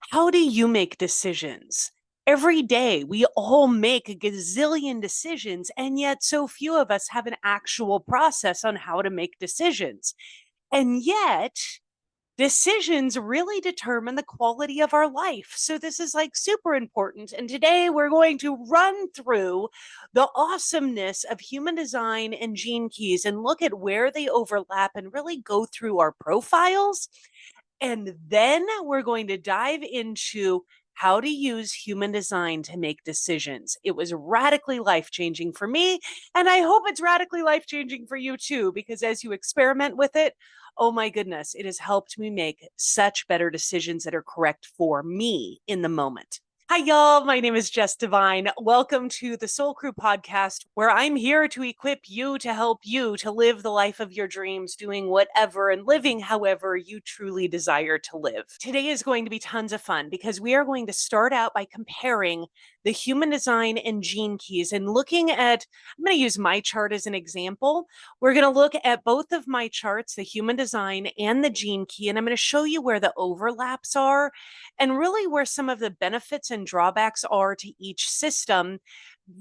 How do you make decisions? Every day, we all make a gazillion decisions, and yet so few of us have an actual process on how to make decisions. And yet, decisions really determine the quality of our life. So, this is like super important. And today, we're going to run through the awesomeness of human design and gene keys and look at where they overlap and really go through our profiles, and then we're going to dive into how to use human design to make decisions. It was radically life changing for me, and I hope it's radically life changing for you too, because as you experiment with it, oh my goodness, it has helped me make such better decisions that are correct for me in the moment. Hi, y'all. My name is Jess Devine. Welcome to the Soul Crew podcast, where I'm here to equip you to help you to live the life of your dreams, doing whatever and living however you truly desire to live. Today is going to be tons of fun because we are going to start out by comparing the human design and gene keys and looking at, I'm going to use my chart as an example. We're going to look at both of my charts, the human design and the gene key, and I'm going to show you where the overlaps are and really where some of the benefits and drawbacks are to each system,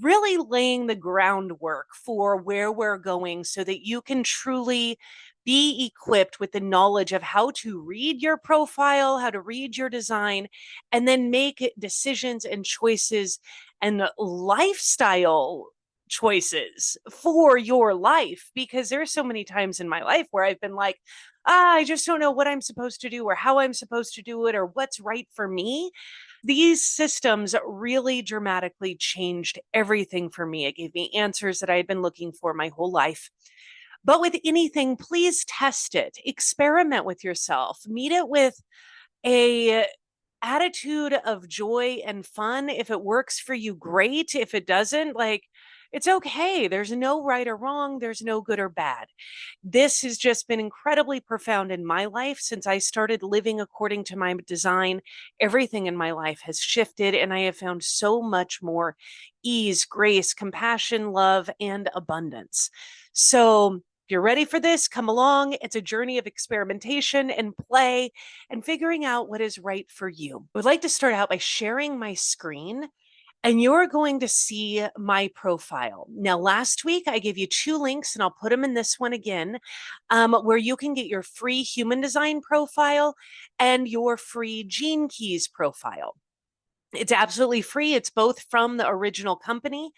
really laying the groundwork for where we're going so that you can truly be equipped with the knowledge of how to read your profile, how to read your design, and then make decisions and choices and lifestyle choices for your life. Because there's so many times in my life where I've been like, I just don't know what I'm supposed to do or how I'm supposed to do it or what's right for me. These systems really dramatically changed everything for me. It gave me answers that I had been looking for my whole life. But with anything, please test it, experiment with yourself, meet it with a attitude of joy and fun. If it works for you, great. If it doesn't, like, it's okay. There's no right or wrong. There's no good or bad. This has just been incredibly profound in my life since I started living according to my design. Everything in my life has shifted, and I have found so much more ease, grace, compassion, love, and abundance. So, if you're ready for this, come along. It's a journey of experimentation and play and figuring out what is right for you. I would like to start out by sharing my screen, and you're going to see my profile. Now, last week I gave you two links, and I'll put them in this one again, where you can get your free human design profile and your free gene keys profile. It's absolutely free. It's both from the original company,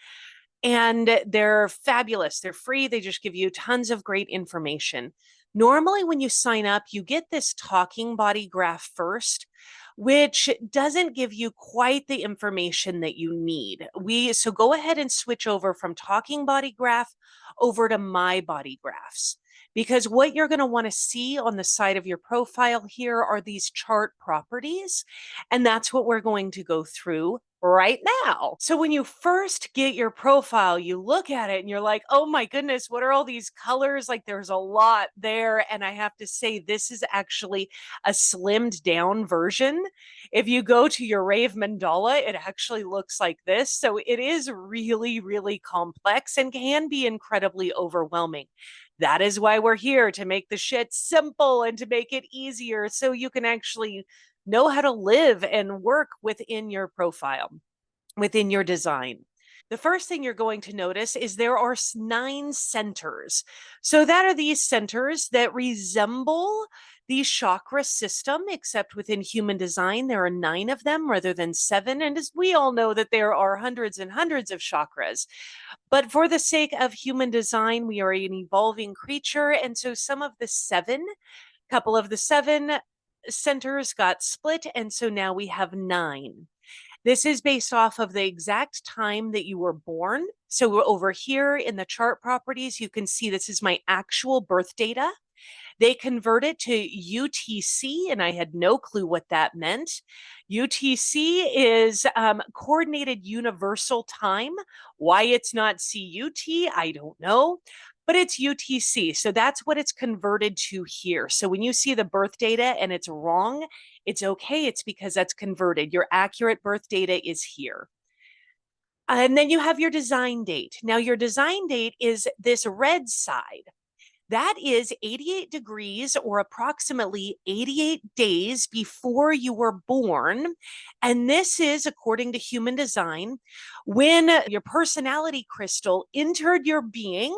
and they're fabulous. They're free. They just give you tons of great information. Normally, when you sign up, you get this talking body graph first, which doesn't give you quite the information that you need. So go ahead and switch over from talking body graph over to my body graphs, because what you're going to want to see on the side of your profile here are these chart properties, and that's what we're going to go through right now. So when you first get your profile, you look at it and you're like, oh my goodness, what are all these colors? Like, there's a lot there. And I have to say, this is actually a slimmed down version. If you go to your Rave mandala, it actually looks like this. So it is really, really complex and can be incredibly overwhelming. That is why we're here, to make the shit simple and to make it easier so you can actually know how to live and work within your profile, within your design. The first thing you're going to notice is there are 9 centers. So that are these centers that resemble the chakra system, except within human design, there are 9 of them rather than 7. And as we all know that there are hundreds and hundreds of chakras. But for the sake of human design, we are an evolving creature. And so some of the 7, couple of the 7 centers got split, and so now we have 9. This is based off of the exact time that you were born. So over here in the chart properties, you can see this is my actual birth data. They convert it to UTC, and I had no clue what that meant. UTC is Coordinated Universal Time. Why it's not CUT, I don't know, but it's UTC. So that's what it's converted to here. So when you see the birth data and it's wrong, it's okay. It's because that's converted. Your accurate birth data is here. And then you have your design date. Now, your design date is this red side. That is 88 degrees or approximately 88 days before you were born. And this is, according to human design, when your personality crystal entered your being.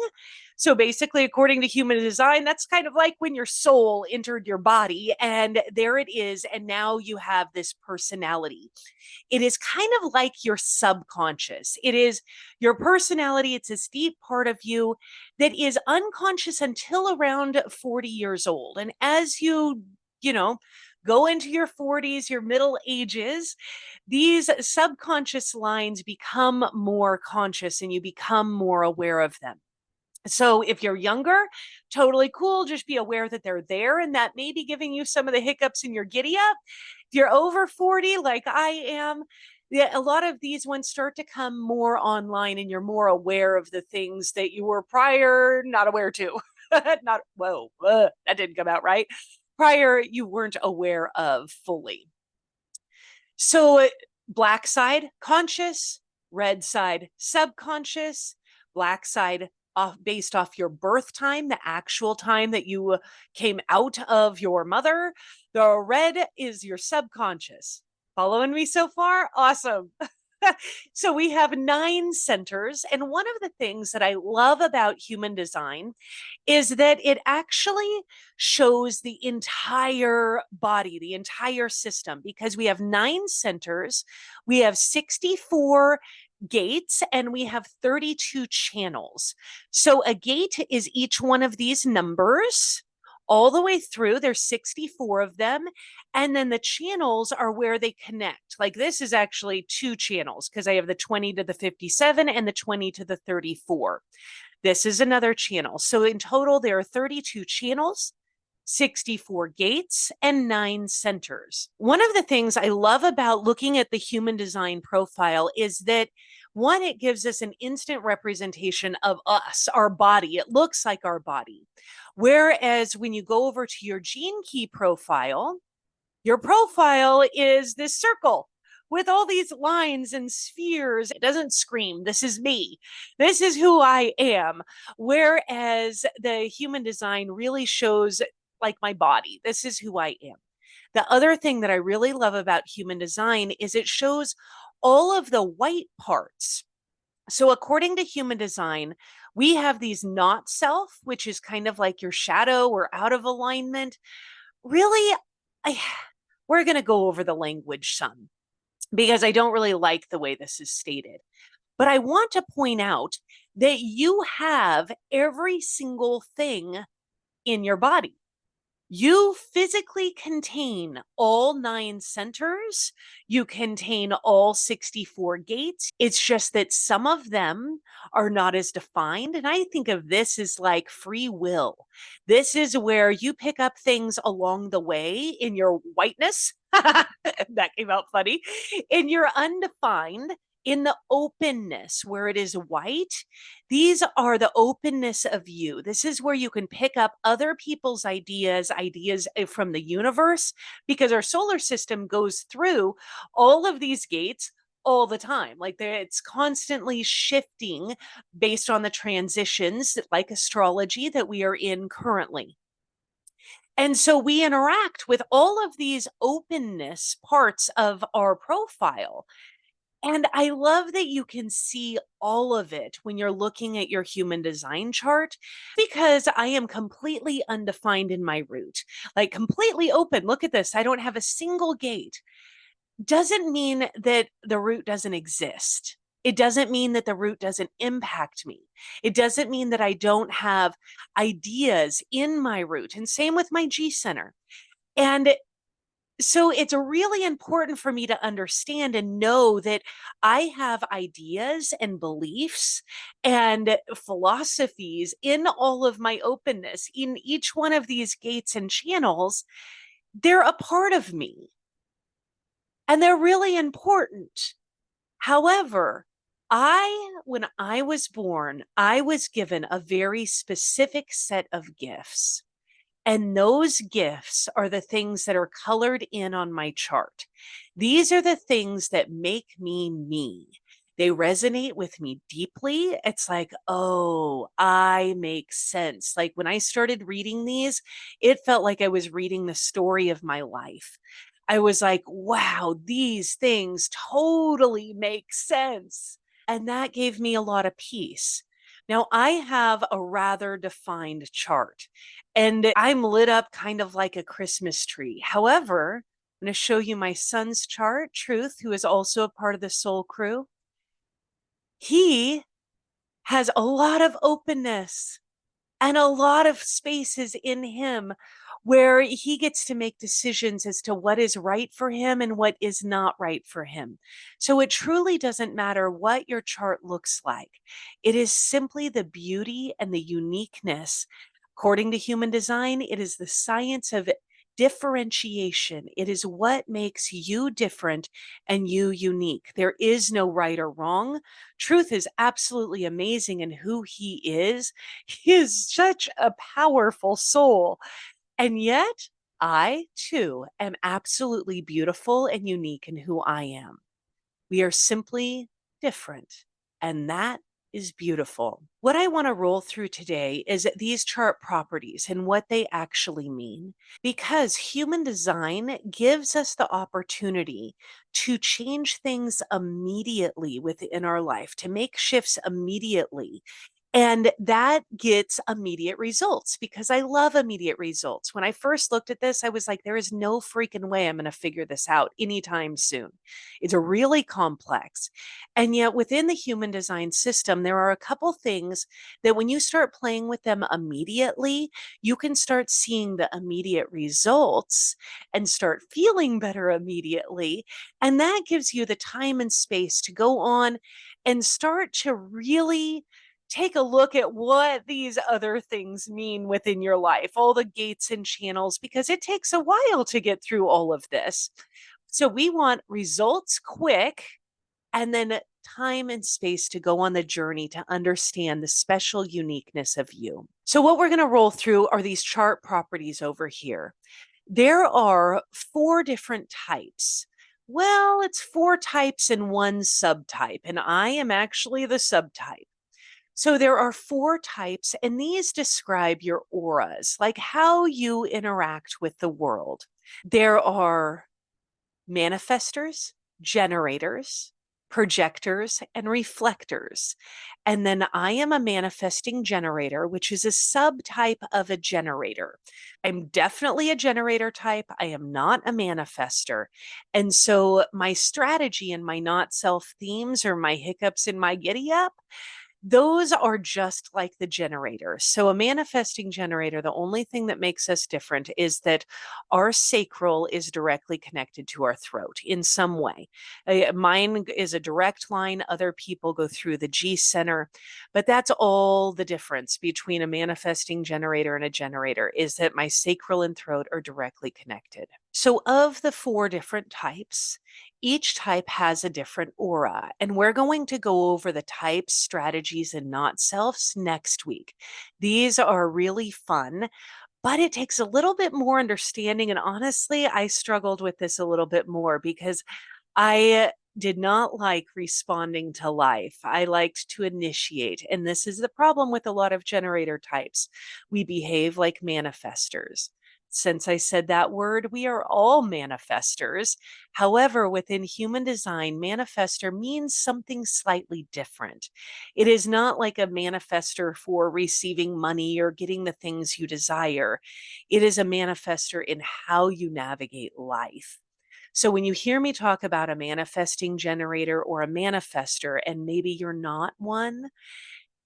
So basically, according to human design, that's kind of like when your soul entered your body, and there it is. And now you have this personality. It is kind of like your subconscious. It is your personality. It's this deep part of you that is unconscious until around 40 years old. And as you know, go into your 40s, your middle ages, these subconscious lines become more conscious and you become more aware of them. So if you're younger, totally cool. Just be aware that they're there and that may be giving you some of the hiccups in your giddy up. If you're over 40, like I am, yeah, a lot of these ones start to come more online and you're more aware of the things that you were prior not aware to. Not, whoa, that didn't come out right. Prior, you weren't aware of fully. So, black side, conscious, red side, subconscious, black side, based off your birth time, the actual time that you came out of your mother. The red is your subconscious. Following me so far? Awesome. So we have 9 centers. And one of the things that I love about human design is that it actually shows the entire body, the entire system, because we have 9 centers, we have 64 gates, and we have 32 channels. So a gate is each one of these numbers all the way through. There's 64 of them. And then the channels are where they connect. Like this is actually 2 channels because I have the 20 to the 57 and the 20 to the 34. This is another channel. So in total, there are 32 channels, 64 gates, and 9 centers. One of the things I love about looking at the human design profile is that one, it gives us an instant representation of us, our body. It looks like our body. Whereas when you go over to your gene key profile, your profile is this circle with all these lines and spheres. It doesn't scream, this is me. This is who I am. Whereas the human design really shows like my body. This is who I am. The other thing that I really love about human design is it shows all of the white parts. So, according to human design, we have these not self, which is kind of like your shadow or out of alignment. Really, I, we're going to go over the language some because I don't really like the way this is stated. But I want to point out that you have every single thing in your body. You physically contain all 9 centers. You contain all 64 gates. It's just that some of them are not as defined. And I think of this as like free will. This is where you pick up things along the way in your whiteness. That came out funny. In your undefined, in the openness where it is white. These are the openness of you. This is where you can pick up other people's ideas from the universe, because our solar system goes through all of these gates all the time. Like it's constantly shifting based on the transitions, like astrology, that we are in currently. And so we interact with all of these openness parts of our profile. And I love that you can see all of it when you're looking at your human design chart, because I am completely undefined in my root, like completely open. Look at this. I don't have a single gate. Doesn't mean that the root doesn't exist. It doesn't mean that the root doesn't impact me. It doesn't mean that I don't have ideas in my root. And same with my G center. And so it's really important for me to understand and know that I have ideas and beliefs and philosophies in all of my openness. In each one of these gates and channels, they're a part of me and they're really important. However, when I was born, I was given a very specific set of gifts. And those gifts are the things that are colored in on my chart. These are the things that make me me. They resonate with me deeply. It's like, oh, I make sense. Like when I started reading these, it felt like I was reading the story of my life. I was like, wow, these things totally make sense. And that gave me a lot of peace. Now, I have a rather defined chart and I'm lit up kind of like a Christmas tree. However, I'm going to show you my son's chart, Truth, who is also a part of the Soul Crew. He has a lot of openness and a lot of spaces in him where he gets to make decisions as to what is right for him and what is not right for him. So it truly doesn't matter what your chart looks like. It is simply the beauty and the uniqueness. According to human design, it is the science of differentiation. It is what makes you different and you unique. There is no right or wrong. Truth is absolutely amazing in who he is. He is such a powerful soul. And yet, I too am absolutely beautiful and unique in who I am. We are simply different, and that is beautiful. What I want to roll through today is these chart properties and what they actually mean, because human design gives us the opportunity to change things immediately within our life, to make shifts immediately. And that gets immediate results because I love immediate results. When I first looked at this, I was like, there is no freaking way I'm going to figure this out anytime soon. It's really complex. And yet, within the human design system, there are a couple things that when you start playing with them immediately, you can start seeing the immediate results and start feeling better immediately. And that gives you the time and space to go on and start to really take a look at what these other things mean within your life, all the gates and channels, because it takes a while to get through all of this. So we want results quick and then time and space to go on the journey to understand the special uniqueness of you. So, what we're going to roll through are these chart properties over here. There are four different types. Well, it's four types and one subtype, and I am actually the subtype. So there are four types, and these describe your auras, like how you interact with the world. There are manifestors, generators, projectors, and reflectors. And then I am a manifesting generator, which is a subtype of a generator. I'm definitely a generator type. I am not a manifester. And so my strategy and my not self themes or my hiccups in my giddy up, those are just like the generator. So, a manifesting generator, the only thing that makes us different is that our sacral is directly connected to our throat in some way. Mine is a direct line, other people go through the G center, but that's all the difference between a manifesting generator and a generator is that my sacral and throat are directly connected. So, of the four different types, each type has a different aura, and we're going to go over the types, strategies, and not selves next week. These are really fun, but it takes a little bit more understanding. And honestly, I struggled with this a little bit more because I did not like responding to life. I liked to initiate. And this is the problem with a lot of generator types. We behave like manifestors. Since I said that word, we are all manifestors. However, within human design, manifestor means something slightly different. It is not like a manifestor for receiving money or getting the things you desire. It is a manifestor in how you navigate life. So when you hear me talk about a manifesting generator or a manifester, and maybe you're not one,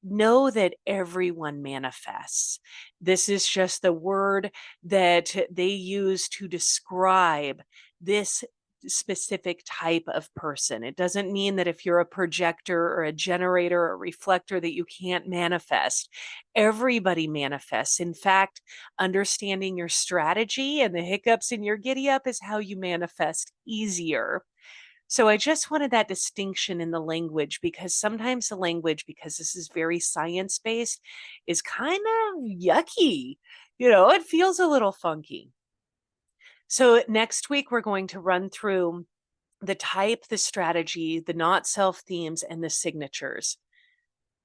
know that everyone manifests. This is just the word that they use to describe this specific type of person. It doesn't mean that if you're a projector or a generator or a reflector that you can't manifest. Everybody manifests. In fact, understanding your strategy and the hiccups in your giddy up is how you manifest easier. So I just wanted that distinction in the language because sometimes the language, because this is very science based, is kind of yucky. It feels a little funky. So next week, we're going to run through the type, the strategy, the not self themes, and the signatures.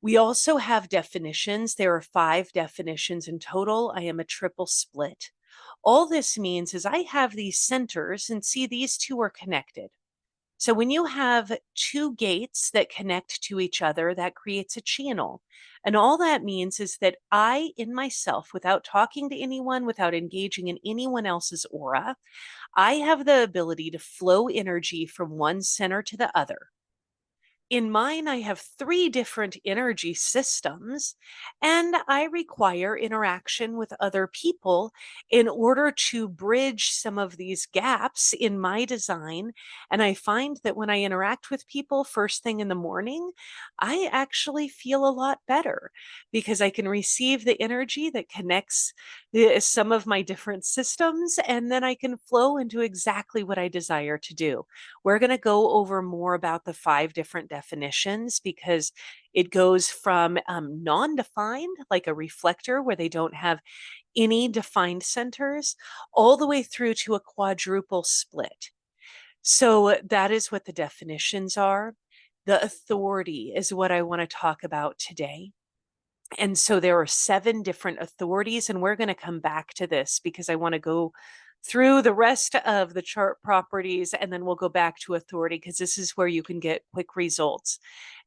We also have definitions. There are 5 definitions in total. I am a triple split. All this means is I have these centers, and see, these two are connected. So when you have two gates that connect to each other, that creates a channel. And all that means is that I, in myself, without talking to anyone, without engaging in anyone else's aura, I have the ability to flow energy from one center to the other. In mine, I have 3 different energy systems, and I require interaction with other people in order to bridge some of these gaps in my design. And I find that when I interact with people first thing in the morning, I actually feel a lot better because I can receive the energy that connects some of my different systems, and then I can flow into exactly what I desire to do. We're going to go over more about the 5 different definitions because it goes from non defined, like a reflector where they don't have any defined centers, all the way through to a quadruple split. So that is what the definitions are. The authority is what I want to talk about today. And so there are 7 different authorities, and we're going to come back to this because I want to go through the rest of the chart properties, and then we'll go back to authority because this is where you can get quick results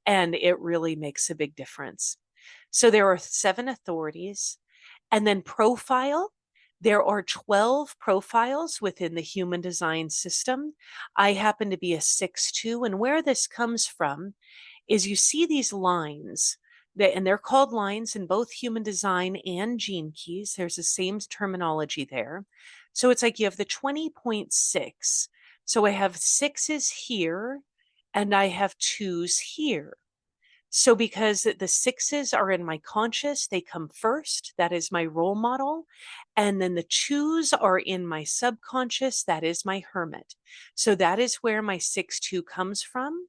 and it really makes a big difference. So there are 7 authorities, and then profile. There are 12 profiles within the human design system. I happen to be a 6-2, and where this comes from is you see these lines and they're called lines in both human design and gene keys. There's the same terminology there. So it's like you have the 20.6. So I have 6s here and I have 2s here. So because the 6s are in my conscious, they come first. That is my role model. And then the 2s are in my subconscious. That is my hermit. So that is where my 6-2 comes from.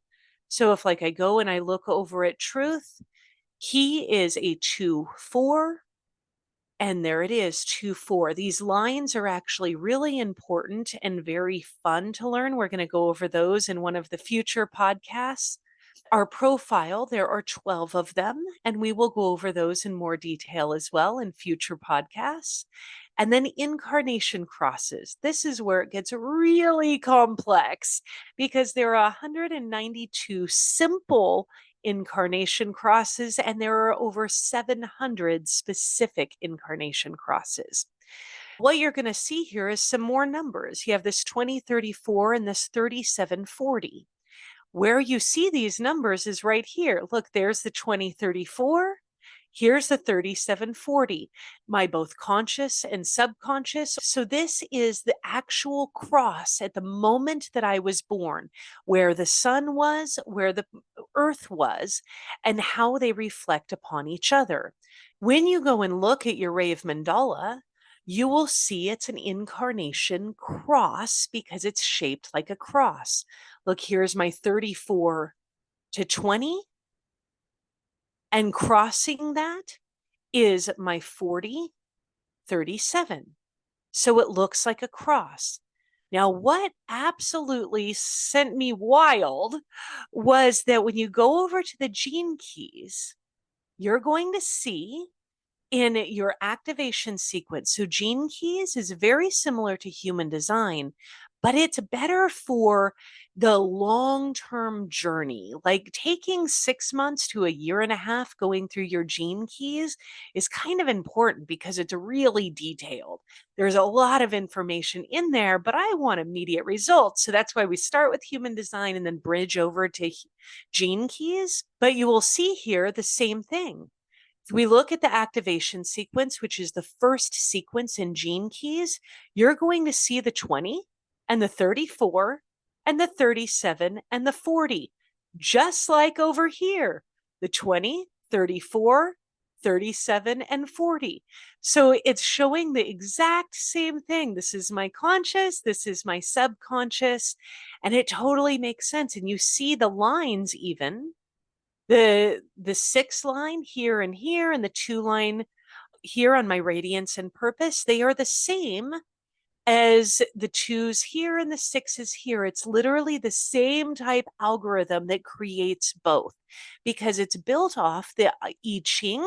So if like I go and I look over at truth, he is a 2-4. And there it is, 2-4. These lines are actually really important and very fun to learn. We're going to go over those in one of the future podcasts. Our profile, there are 12 of them, and we will go over those in more detail as well in future podcasts. And then incarnation crosses. This is where it gets really complex because there are 192 simple incarnation crosses, and there are over 700 specific incarnation crosses. What you're going to see here is some more numbers. You have this 2034 and this 3740. Where you see these numbers is right here. Look, there's the 2034. Here's the 3740, my both conscious and subconscious. So this is the actual cross at the moment that I was born, where the sun was, where the earth was, and how they reflect upon each other. When you go and look at your ray of mandala, you will see it's an incarnation cross because it's shaped like a cross. Look, here's my 34 to 20. And crossing that is my 40-37. So it looks like a cross. Now, what absolutely sent me wild was that when you go over to the gene keys, you're going to see in your activation sequence. So gene keys is very similar to human design, but it's better for the long-term journey. Like taking 6 months to a year and a half going through your gene keys is kind of important because it's really detailed. There's a lot of information in there, but I want immediate results. So that's why we start with human design and then bridge over to gene keys. But you will see here the same thing. If we look at the activation sequence, which is the first sequence in gene keys, you're going to see the 20 and the 34 and the 37 and the 40, just like over here, the 20, 34, 37, and 40. So it's showing the exact same thing. This is my conscious, this is my subconscious, and it totally makes sense. And you see the lines even. The 6 line here and the 2 line here on my radiance and purpose, they are the same as the twos here and the sixes here. It's literally the same type algorithm that creates both because it's built off the I Ching,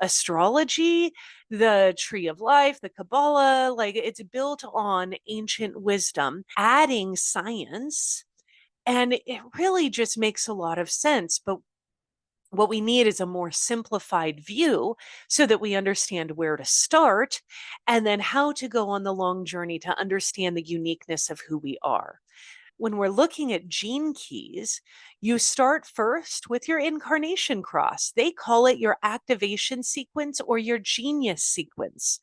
astrology, the tree of life, the Kabbalah. Like it's built on ancient wisdom, adding science. And it really just makes a lot of sense. But what we need is a more simplified view so that we understand where to start and then how to go on the long journey to understand the uniqueness of who we are. When we're looking at gene keys, you start first with your incarnation cross. They call it your activation sequence or your genius sequence.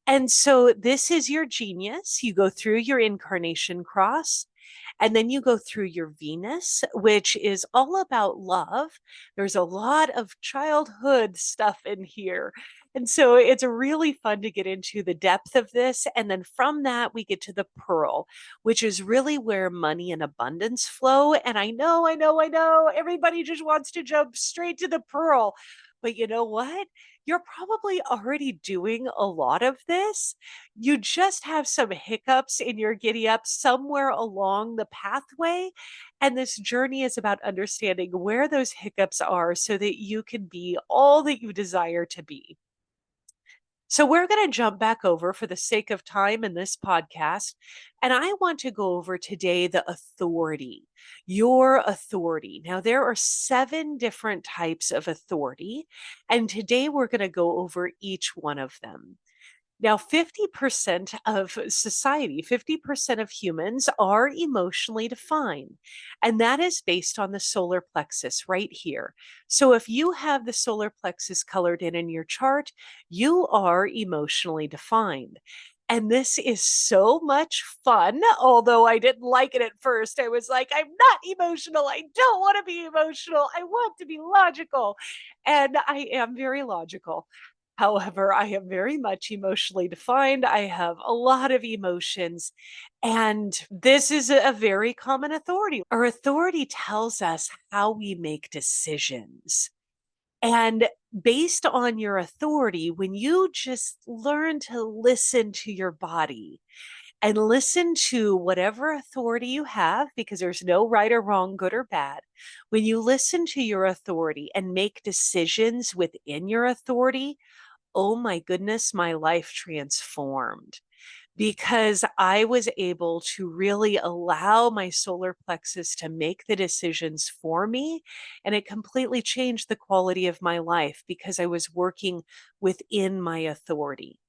And so this is your genius. You go through your incarnation cross. And then you go through your Venus, which is all about love. There's a lot of childhood stuff in here. And so it's really fun to get into the depth of this. And then from that, we get to the Pearl, which is really where money and abundance flow. And I know, everybody just wants to jump straight to the Pearl. But you know what? You're probably already doing a lot of this. You just have some hiccups in your giddy up somewhere along the pathway. And this journey is about understanding where those hiccups are so that you can be all that you desire to be. So, we're going to jump back over for the sake of time in this podcast. And I want to go over today the authority, your authority. Now, there are 7 different types of authority. And today we're going to go over each one of them. Now, 50% of society, 50% of humans are emotionally defined. And that is based on the solar plexus right here. So if you have the solar plexus colored in your chart, you are emotionally defined. And this is so much fun. Although I didn't like it at first, I was like, I'm not emotional. I don't want to be emotional. I want to be logical. And I am very logical. However, I am very much emotionally defined. I have a lot of emotions, and this is a very common authority. Our authority tells us how we make decisions. And based on your authority, when you just learn to listen to your body and listen to whatever authority you have, because there's no right or wrong, good or bad, when you listen to your authority and make decisions within your authority, oh my goodness, my life transformed because I was able to really allow my solar plexus to make the decisions for me. And it completely changed the quality of my life because I was working within my authority.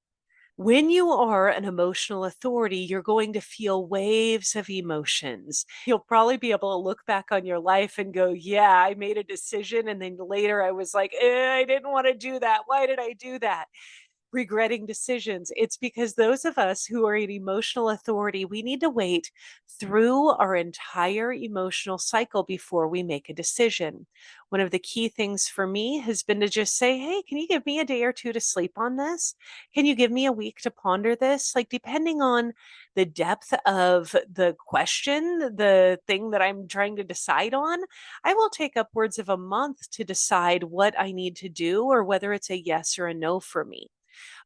When you are an emotional authority, you're going to feel waves of emotions. You'll probably be able to look back on your life and go, yeah, I made a decision. And then later I was like, I didn't want to do that. Why did I do that? Regretting decisions. It's because those of us who are in emotional authority, we need to wait through our entire emotional cycle before we make a decision. One of the key things for me has been to just say, hey, can you give me a day or two to sleep on this? Can you give me a week to ponder this? Like, depending on the depth of the question, the thing that I'm trying to decide on, I will take upwards of a month to decide what I need to do or whether it's a yes or a no for me.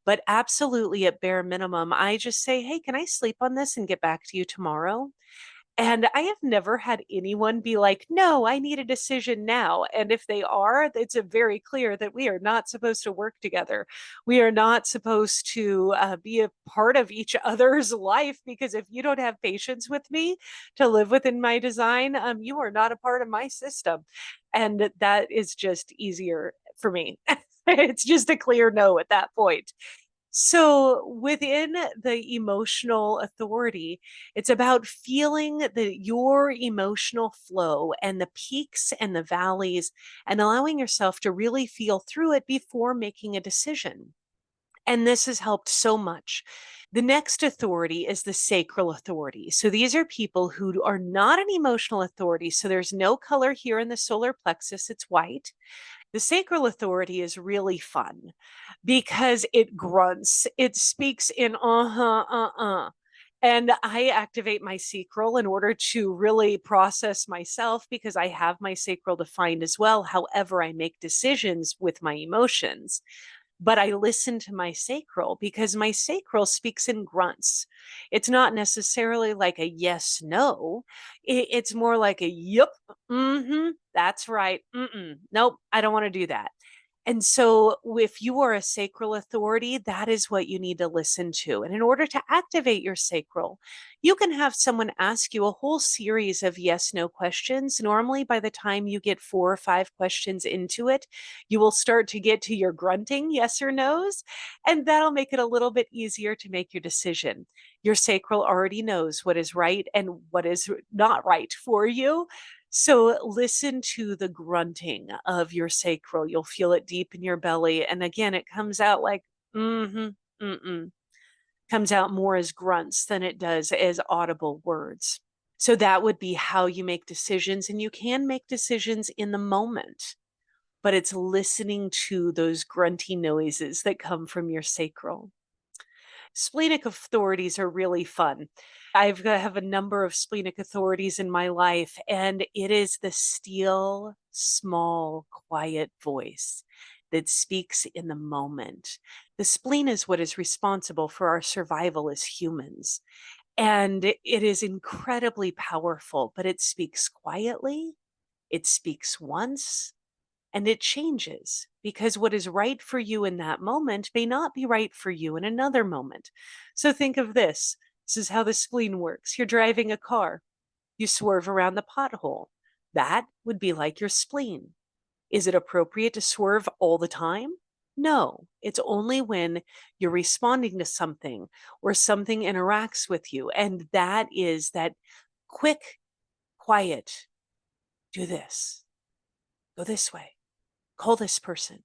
But absolutely, at bare minimum, I just say, hey, can I sleep on this and get back to you tomorrow? And I have never had anyone be like, no, I need a decision now. And if they are, it's a very clear that we are not supposed to work together. We are not supposed to be a part of each other's life because if you don't have patience with me to live within my design, you are not a part of my system. And that is just easier for me. It's just a clear no at that point. So, within the emotional authority, it's about feeling your emotional flow and the peaks and the valleys and allowing yourself to really feel through it before making a decision. And this has helped so much. The next authority is the sacral authority. So these are people who are not an emotional authority. So there's no color here in the solar plexus, it's white. The sacral authority is really fun because it grunts. It speaks in uh-huh, uh-uh. And I activate my sacral in order to really process myself because I have my sacral defined as well. However, I make decisions with my emotions. but I listen to my sacral because my sacral speaks in grunts. It's not necessarily like a yes, no. It's more like a yep, that's right. Nope, I don't want to do that. And so, if you are a sacral authority, that is what you need to listen to. And in order to activate your sacral, you can have someone ask you a whole series of yes no questions. Normally, by the time you get 4 or 5 questions into it, you will start to get to your grunting yes or no's, and that'll make it a little bit easier to make your decision. Your sacral already knows what is right and what is not right for you. So listen to the grunting of your sacral. You'll feel it deep in your belly. And again, it comes out like, mm-mm. Comes out more as grunts than it does as audible words. So that would be how you make decisions. And you can make decisions in the moment, but it's listening to those grunty noises that come from your sacral. Splenic authorities are really fun. Have a number of splenic authorities in my life, and it is the still, small, quiet voice that speaks in the moment. The spleen is what is responsible for our survival as humans, and it is incredibly powerful, but it speaks quietly, it speaks once, and it changes because what is right for you in that moment may not be right for you in another moment. So think of this. This is how the spleen works. You're driving a car, you swerve around the pothole. That would be like your spleen. Is it appropriate to swerve all the time? No, it's only when you're responding to something or something interacts with you. And that is that quick, quiet, do this, go this way, call this person,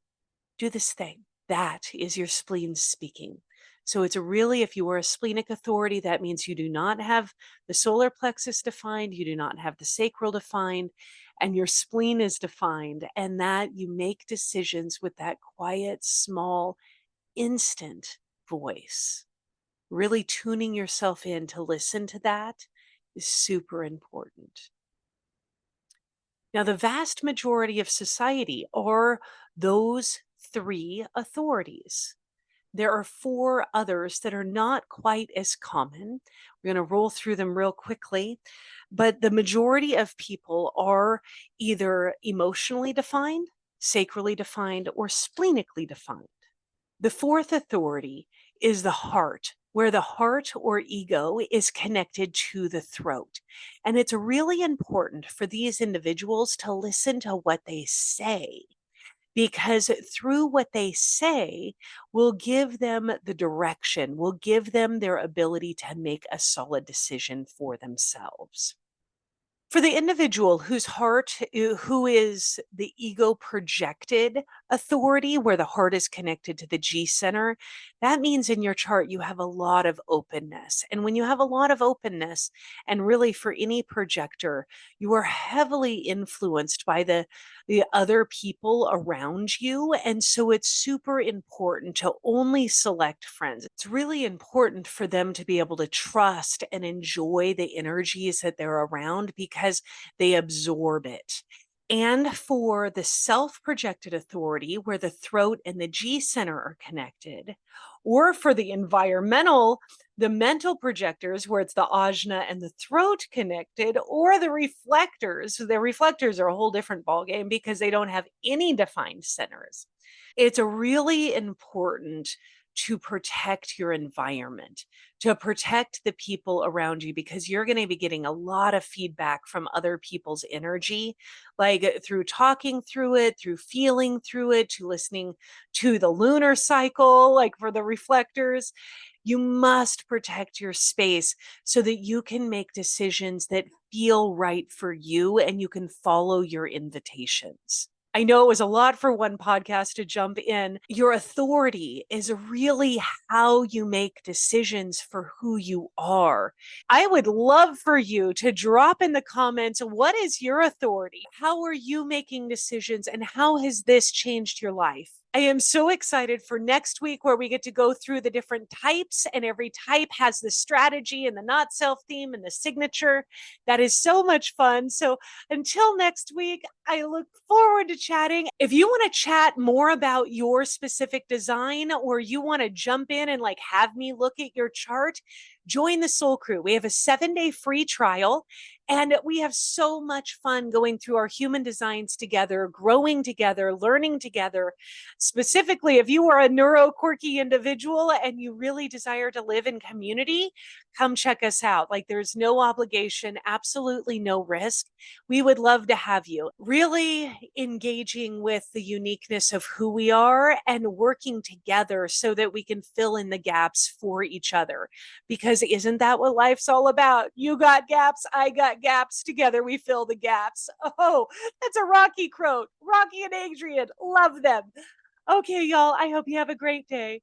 do this thing. That is your spleen speaking. So it's really, if you are a splenic authority, that means you do not have the solar plexus defined, you do not have the sacral defined, and your spleen is defined, and that you make decisions with that quiet, small, instant voice. Really tuning yourself in to listen to that is super important. Now, the vast majority of society are those three authorities. There are four others that are not quite as common. We're going to roll through them real quickly, but the majority of people are either emotionally defined, sacrally defined, or spleenically defined. The fourth authority is the heart, where the heart or ego is connected to the throat. And it's really important for these individuals to listen to what they say, because through what they say will give them the direction, will give them their ability to make a solid decision for themselves. For the individual whose heart, who is the ego projected authority, where the heart is connected to the G center, that means in your chart you have a lot of openness. And when you have a lot of openness, and really for any projector, you are heavily influenced by the other people around you. And so it's super important to only select friends. It's really important for them to be able to trust and enjoy the energies that they're around because they absorb it. And for the self projected authority, where the throat and the G center are connected, or for the mental projectors, where it's the ajna and the throat connected, or the reflectors. The reflectors are a whole different ballgame because they don't have any defined centers. It's really important to protect your environment, to protect the people around you, because you're going to be getting a lot of feedback from other people's energy, like through talking through it, through feeling through it, to listening to the lunar cycle, like for the reflectors. You must protect your space so that you can make decisions that feel right for you and you can follow your invitations. I know it was a lot for one podcast to jump in. Your authority is really how you make decisions for who you are. I would love for you to drop in the comments, what is your authority? How are you making decisions and how has this changed your life? I am so excited for next week where we get to go through the different types, and every type has the strategy and the not self theme and the signature. That is so much fun. So until next week, I look forward to chatting. If you want to chat more about your specific design, or you want to jump in and like have me look at your chart, join the Soul Crew. We have a 7-day free trial, and we have so much fun going through our human designs together, growing together, learning together. Specifically, if you are a neuro quirky individual and you really desire to live in community, come check us out. Like, there's no obligation, absolutely no risk. We would love to have you. Really engaging with the uniqueness of who we are and working together so that we can fill in the gaps for each other. Because isn't that what life's all about? You got gaps, I got gaps. Together we fill the gaps. Oh, that's a Rocky quote. Rocky and Adrian, love them. Okay, y'all, I hope you have a great day.